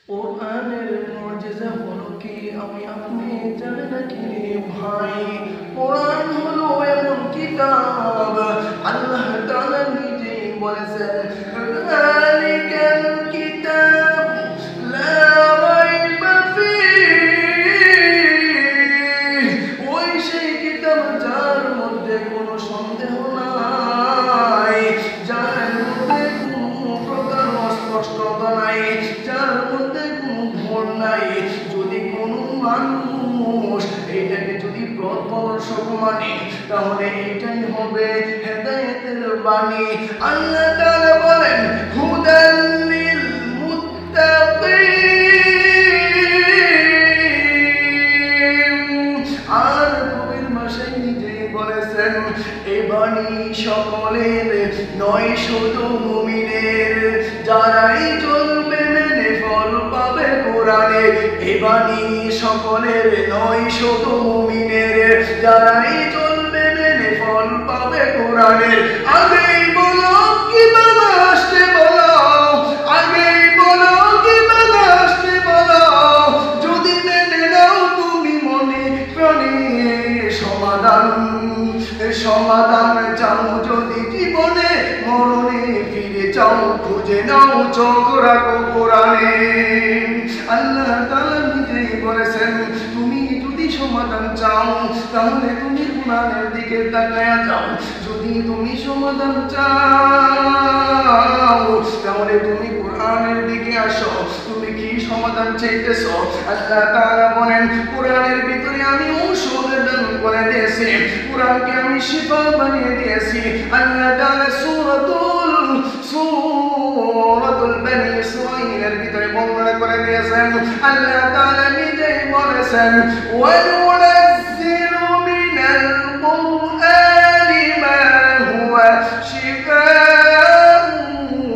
কোরআনের মুজিজা হলো কি আমি আপনি জানি নাকি ভাই? কোরআন হলো এমন কিতাব আল্লাহ তাআলা নিজেই বলেছেন যালিকাল কিতাব লা রাইবা ফীহ, ওই সেই কিতাব যার মধ্যে কোনো সন্দেহ নাই, যার মধ্যে কোনো প্রকার অস্পষ্টতা নাই, যার মধ্যে কোনো ভুল নাই। যদি কোনো মানুষ এইটাকে যদি প্রদর্শক মানে তাহলে এটাই হবে হেদায়েতের বাণী। আল্লাহ তাআলা বলেন হুদাল লিল মুত্তাকিন, আর কবির ভাষায় নিজেই বলেছেন এই বাণী সকলের নয়, শুধু মুমিনের, যারাই চলবে মেনে ফল পাবে কোরআনের। এই বাণী সকলের নয়, শুধু মুমিনের, যারাই চলবে মেনে ফল পাবে কোরআনের। আগেই বলো কি বাবা আসতে বলো, আগেই বলো কি বাবা আসতে বলো, যদি মেনে নাও তুমি মনে প্রাণে সমাধান, সমাধান চাও যদি জীবনে, মরণে ফিরে চাও খুঁজে নাও চোখ রাখো কোরআনে। আল্লাহ তাআলা নিজেই বলেছেন তুমি যদি সমাধান চাও তাহলে তুমি কোরআনের দিকে তাকায়া যাও, যদি তুমি সমাধান চাও তাহলে তুমি কোরআনের দিকে আসো। তুমি কি সমাধান চাইতেছো? আল্লাহ তাআলা বলেন কোরআনের ভিতরে আমি ঔষধ দান করে দিয়েছি, কোরআনকে আমি শিফা বানিয়ে দিয়েছি। আল্লাহ তাআলা সূরাতুল বনি ইসরাঈলের ভিতরে বর্ণনা করে দিয়েছেন। আল্লাহ তাআলা নিজেই বলেছেন ওয়ানুনাজ্জিলু মিনাল কুরআনি মা হুয়া শিফাa'un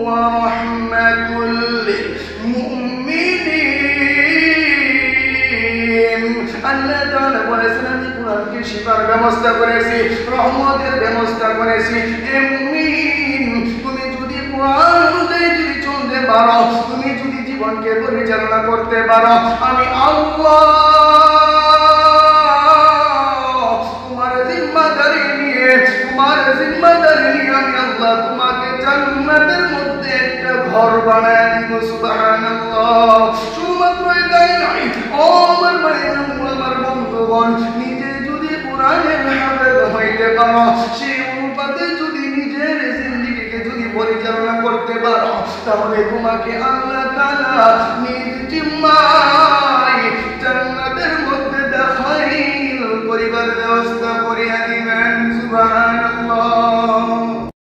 ওয়া রাহমাতুল লিল মুমিনিন। আল্লাহ তাআলা বলেছেন আমি কোরআনকে শিফার ব্যবস্থা করেছি, রহমতের ব্যবস্থা করেছি। এ মুমিন, তুমি যদি কোরআন অনুযায়ী যদি চলতে পারো, তুমি যদি জীবনকে পরিচালনা করতে পারো, আমি আল্লাহ তোমার জিম্মাদারি নিয়ে আমি আল্লাহ তোমাকে জান্নাতের মধ্যে একটা ঘর বানায় দিব। সুবহানাল্লাহ। শুধুমাত্র এটাই নয়, ও আমার ভাইরা, আমার বন্ধুগণ, নিজে যদি কোরআনের হাফেজ হইতে পারো, সেই অনুপাতে যদি নিজের জিন্দেগিকে যদি পরিচালনা করতে পারো, তাহলে তোমাকে আল্লাহ তাআলা নিজ জিম্মায় জান্নাতের মধ্যে দাখিল করিবার ব্যবস্থা করিয়া দিবেন। সুবহানাল্লাহ।